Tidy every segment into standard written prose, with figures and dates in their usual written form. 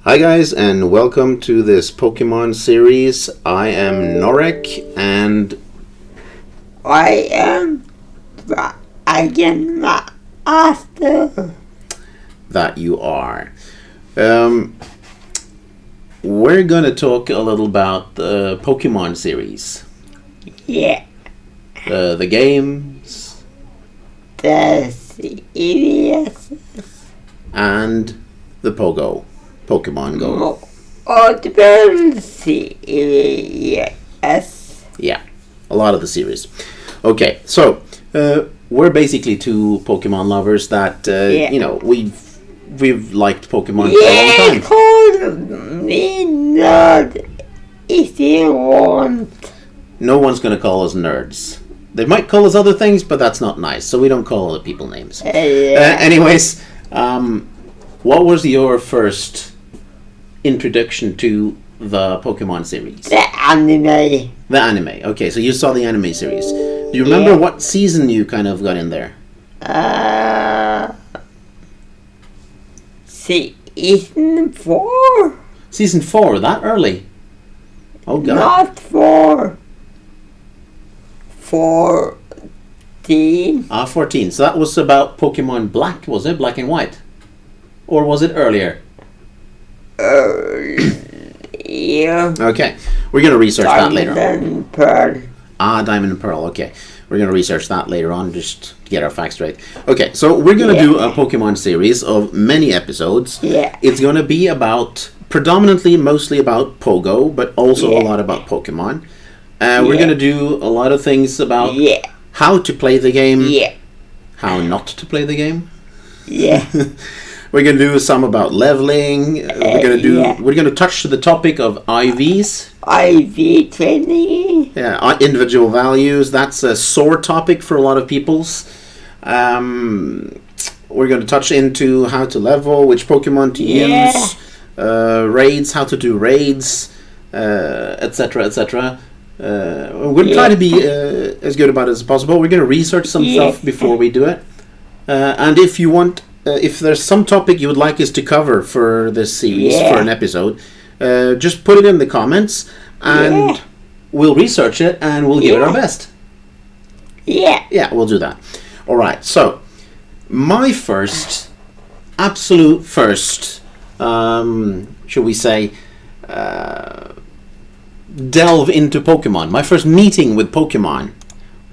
Hi guys, and welcome to this Pokemon series. I am Norrec, and I am Dragonmaster. that you are. We're gonna talk a little about the Pokemon series. Yeah, The games the series. and the Pokemon Go. Multiple series. Yeah, a lot of the series. Okay, so we're basically two Pokemon lovers that we've liked Pokemon for a long time. Call me nerd if you want. No one's going to call us nerds. They might call us other things, but that's not nice, so we don't call other people names. Anyways, what was your first introduction to the Pokemon series? The anime. The anime. Okay, so you saw the anime series. Do you remember what season you kind of got in there? Season 4? Season 4, that early? Oh god. Not 4. 14. 14. So that was about Pokemon Black, was it? Black and White? Or was it earlier? Yeah. Okay, we're going to research that later on. Diamond and Pearl. Diamond and Pearl, okay. We're going to research that later on just to get our facts straight. Okay, so we're going to do a Pokemon series of many episodes. Yeah. It's going to be mostly about Pogo, but also a lot about Pokemon. We're going to do a lot of things about how to play the game, how not to play the game. Yeah. We're going to do some about leveling. We're going to touch the topic of IVs. IV training. Yeah, individual values. That's a sore topic for a lot of people's. We're going to touch into how to level, which Pokemon to use, raids, how to do raids, etc., etc. We're going to try to be as good about it as possible. We're going to research some stuff before we do it. And if you want, if there's some topic you would like us to cover for this series, for an episode, just put it in the comments, and we'll research it, and we'll give it our best. Yeah, we'll do that. All right, so my absolute first, shall we say, delve into Pokemon. My first meeting with Pokemon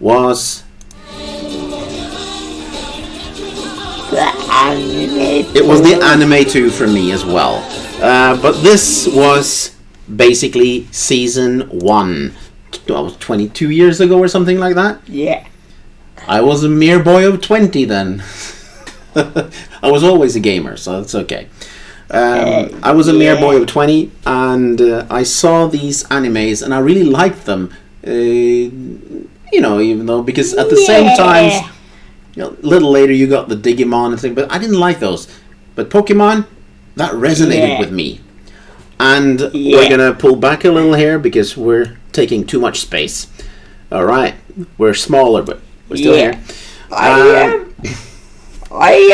was... It was the anime too for me as well. But this was basically season 1. I was 22 years ago or something like that. Yeah. I was a mere boy of 20 then. I was always a gamer, so that's okay. I was a mere boy of 20, and I saw these animes, and I really liked them. Even though, because at the same time... a little later you got the Digimon and things, but I didn't like those. But Pokemon, that resonated with me. And we're going to pull back a little here because we're taking too much space. Alright, we're smaller, but we're still here. I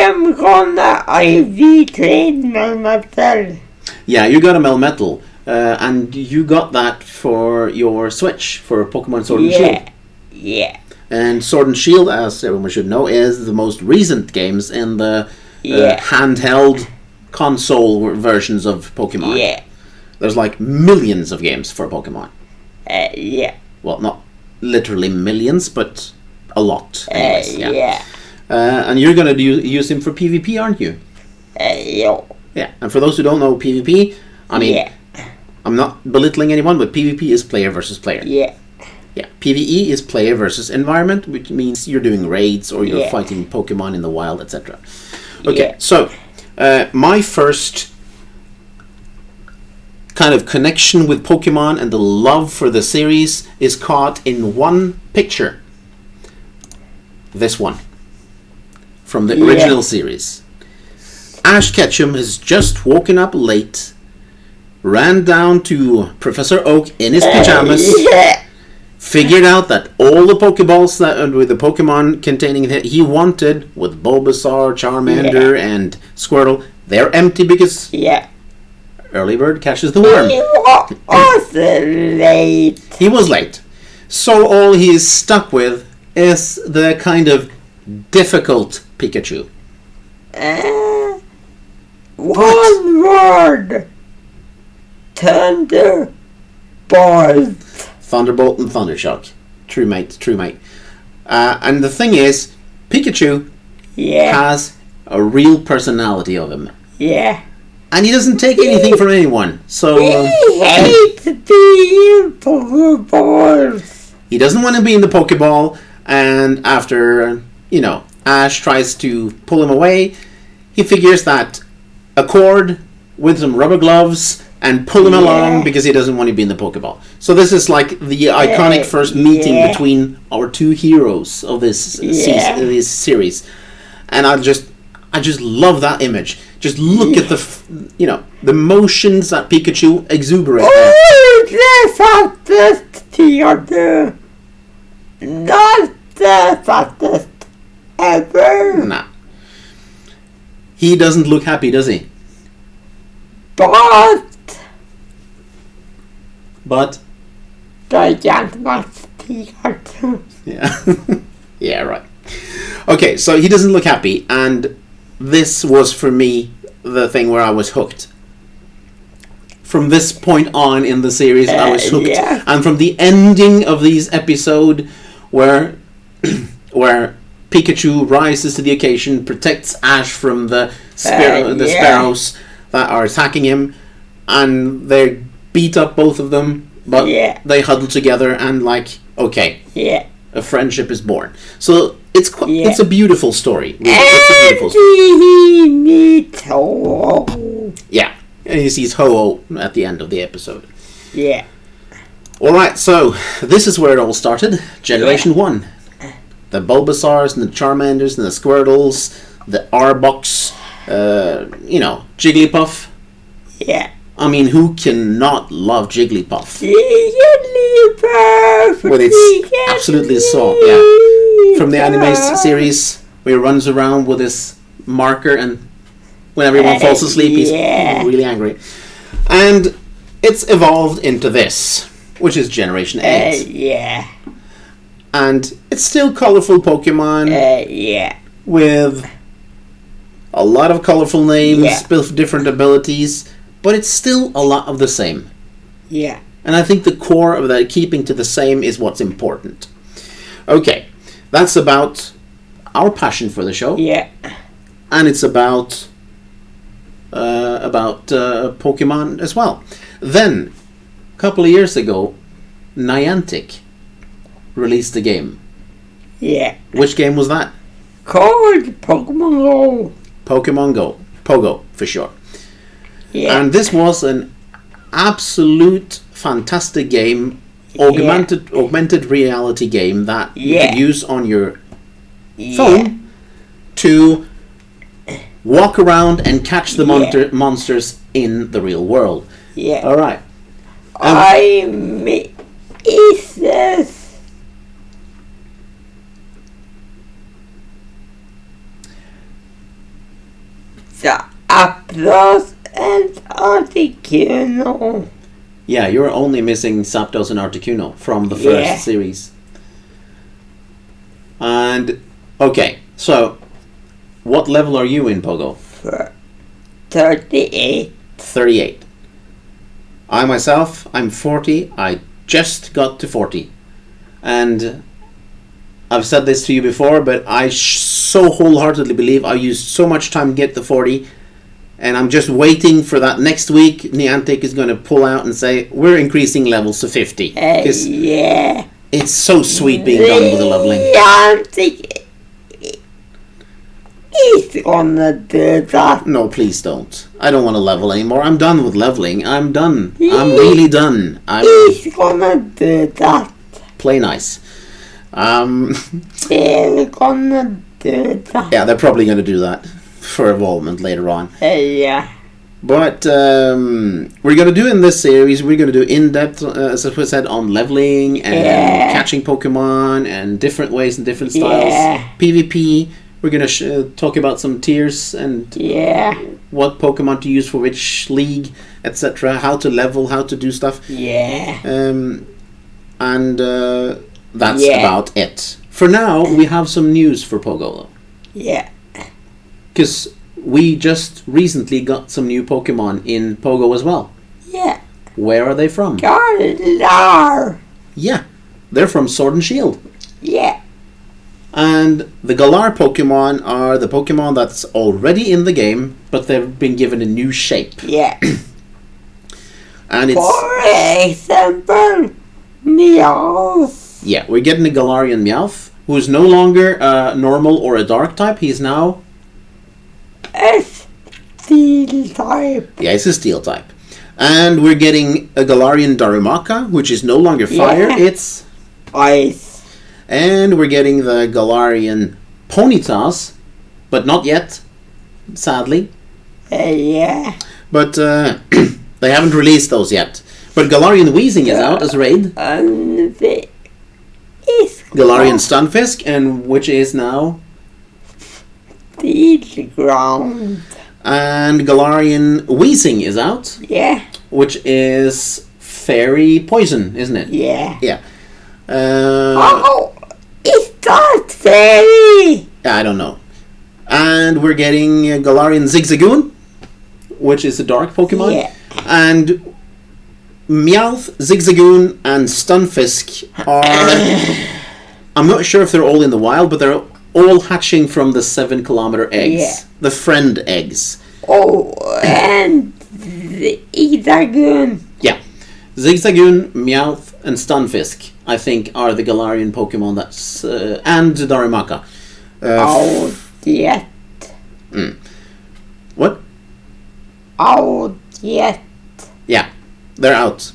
am gonna IV train Melmetal. Yeah, you got a Melmetal. And you got that for your Switch, for Pokemon Sword and Shield. Yeah. And Sword and Shield, as everyone should know, is the most recent games in the handheld console versions of Pokemon. Yeah. There's like millions of games for Pokemon. Yeah. Well, not literally millions, but a lot. Anyways, Yeah. And you're going to use him for PvP, aren't you? Yeah. Yeah. And for those who don't know PvP, I mean, I'm not belittling anyone, but PvP is player versus player. Yeah. Yeah, PvE is player versus environment, which means you're doing raids or you're fighting Pokemon in the wild, etc. Okay, so my first kind of connection with Pokemon and the love for the series is caught in one picture. This one. From the original series. Ash Ketchum has just woken up late, ran down to Professor Oak in his pajamas, figured out that all the Pokeballs with the Pokemon containing that he wanted, with Bulbasaur, Charmander, and Squirtle, they're empty because Early bird catches the worm. He was late. He was late. So all he is stuck with is the kind of difficult Pikachu. One word. Thunderbolt. Thunderbolt and Thundershock. True mate, true mate. And the thing is, Pikachu has a real personality of him. Yeah. And he doesn't take anything from anyone. So He hates being Pokeballs. he doesn't want to be in the Pokeball. And after, Ash tries to pull him away, he figures that a cord with some rubber gloves and pull him along because he doesn't want to be in the Pokeball. So this is like the iconic first meeting between our two heroes of this series. And I just love that image. Just look at the motions that Pikachu exuberate. Oh, the fastest theater. Not the fastest ever. Nah. He doesn't look happy, does he? But Dragonmaster theater. Yeah. Yeah, right. Okay, so he doesn't look happy, and this was for me the thing where I was hooked. From this point on in the series, I was hooked. Yeah. And from the ending of this episode, where Pikachu rises to the occasion, protects Ash from the sparrows that are attacking him, and they beat up both of them, but they huddle together and okay, a friendship is born. So it's a beautiful story. It's a beautiful story. Yeah, and he sees Ho-Oh at the end of the episode. Yeah. Alright, so this is where it all started. Generation 1. The Bulbasaurs and the Charmanders and the Squirtles, the Arbok, Jigglypuff. Yeah. I mean, who cannot love Jigglypuff? Jigglypuff. With its absolutely song, yeah. From the anime series, where he runs around with his marker, and when everyone falls asleep, he's really angry. And it's evolved into this, which is Generation 8. Yeah. And it's still colorful Pokemon. With a lot of colorful names, with different abilities, but it's still a lot of the same. Yeah. And I think the core of that, keeping to the same, is what's important. Okay, that's about our passion for the show. Yeah. And it's about Pokemon as well. Then, a couple of years ago, Niantic released a game. Yeah. Which game was that? Called Pokemon Go. Pokemon Go. PoGo, for sure. Yeah. And this was an absolute fantastic game, augmented reality game that you could use on your phone to walk around and catch the monsters in the real world. Yeah. All right. Is this? The Aplos and Articuno. Yeah, you're only missing Zapdos and Articuno from the first series. And, okay, so, what level are you in, Pogo? 38. 38. I myself, I'm 40. I just got to 40. And I've said this to you before, but I so wholeheartedly believe I used so much time to get to 40, and I'm just waiting for that next week. Niantic is going to pull out and say, we're increasing levels to 50. It's so sweet being done with the leveling. Niantic is gonna do that. No, please don't. I don't want to level anymore. I'm done with leveling. I'm done. I'm really done. He's gonna do that. Play nice. They're gonna do that. Yeah, they're probably going to do that for evolvement later on. Yeah. But we're going to do in this series, we're going to do in-depth, as I said, on leveling and catching Pokemon and different ways and different styles. PvP, We're gonna talk about some tiers and what Pokemon to use for which league, etc. How to level, how to do stuff. And that's about it. For now, we have some news for Pogo, though. Because we just recently got some new Pokemon in Pogo as well. Where are they from? Galar. Yeah, they're from Sword and Shield. Yeah. And the Galar Pokemon are the Pokemon that's already in the game, but they've been given a new shape. Yeah. And it's... For example, Meowth. Yeah, we're getting a Galarian Meowth, who is no longer a normal or a dark type. He's now... a steel type. Yeah, it's a steel type. And we're getting a Galarian Darumaka, which is no longer fire, it's... ice. And we're getting the Galarian Ponytas, but not yet, sadly. Yeah. But they haven't released those yet. But Galarian Weezing is out as a raid. And the is Galarian Stunfisk, and which is now... steel ground. And Galarian Weezing is out. Yeah. Which is Fairy Poison, isn't it? Yeah. Yeah. Is that fairy? I don't know. And we're getting Galarian Zigzagoon, which is a dark Pokemon. Yeah. And Meowth, Zigzagoon, and Stunfisk are... I'm not sure if they're all in the wild, but they're all hatching from the 7-kilometer eggs. Yeah. The friend eggs. Oh, and the Zigzagoon. Yeah. Zigzagoon, Meowth, and Stunfisk, I think, are the Galarian Pokemon that's... and Darumaka. Yet. What? Yet. Yeah, they're out.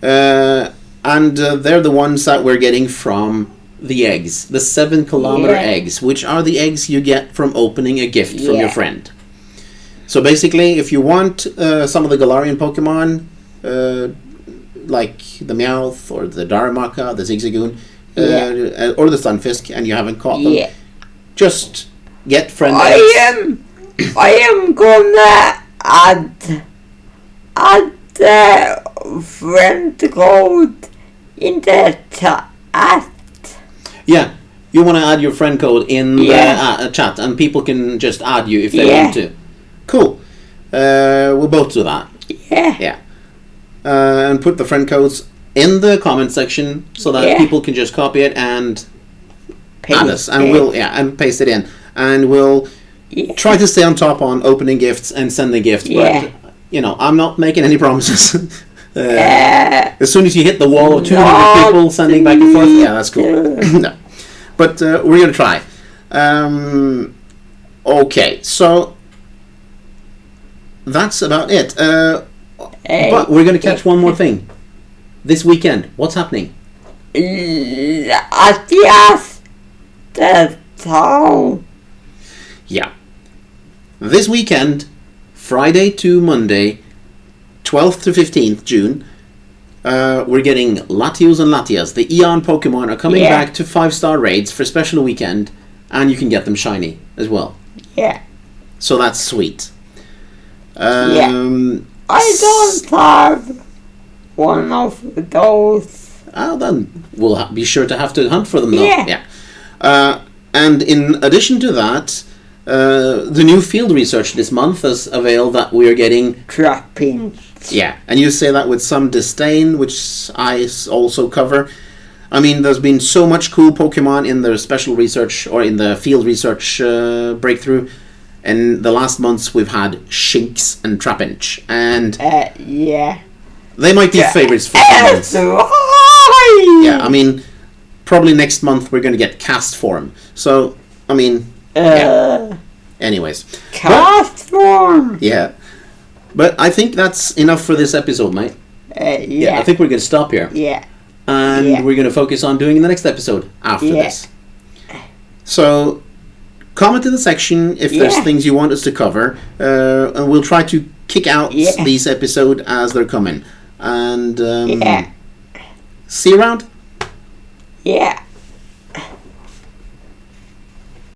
And they're the ones that we're getting from the eggs. The 7-kilometer eggs, which are the eggs you get from opening a gift from your friend. So basically, if you want some of the Galarian Pokemon, like the Meowth or the Darumaka, the Zigzagoon, or the Stunfisk, and you haven't caught them, just get friend eggs. I am gonna add the friend code in the chat. Yeah, you want to add your friend code in the chat, and people can just add you if they want to. Cool. We'll both do that. Yeah. And put the friend codes in the comment section so that people can just copy it and add us, and we'll and paste it in, and we'll try to stay on top on opening gifts and sending gifts. But you know, I'm not making any promises. As soon as you hit the wall of 200 people sending back and forth, that's cool. No. But we're gonna try. Okay, so that's about it. But we're gonna catch one more thing this weekend. What's happening? The town. Yeah. This weekend, Friday to Monday, 12th to 15th June, we're getting Latios and Latias. The Eon Pokemon are coming back to 5-star raids for special weekend, and you can get them shiny as well. Yeah. So that's sweet. I don't have one of those. Then we'll be sure to have to hunt for them, though. Yeah. And in addition to that, the new field research this month has availed that we are getting trappings. Yeah, and you say that with some disdain, which I also cover. I mean, there's been so much cool Pokemon in the special research or in the field research breakthrough. In the last months, we've had Shinx and Trapinch, and they might be favorites for fans. Yeah, I mean, probably next month we're going to get Cast Form. So, I mean, anyways. Cast Form! Yeah. But I think that's enough for this episode, mate. I think we're going to stop here. And we're going to focus on doing the next episode after this. So, comment in the section if there's things you want us to cover. And we'll try to kick out these episodes as they're coming. And see you around. Yeah.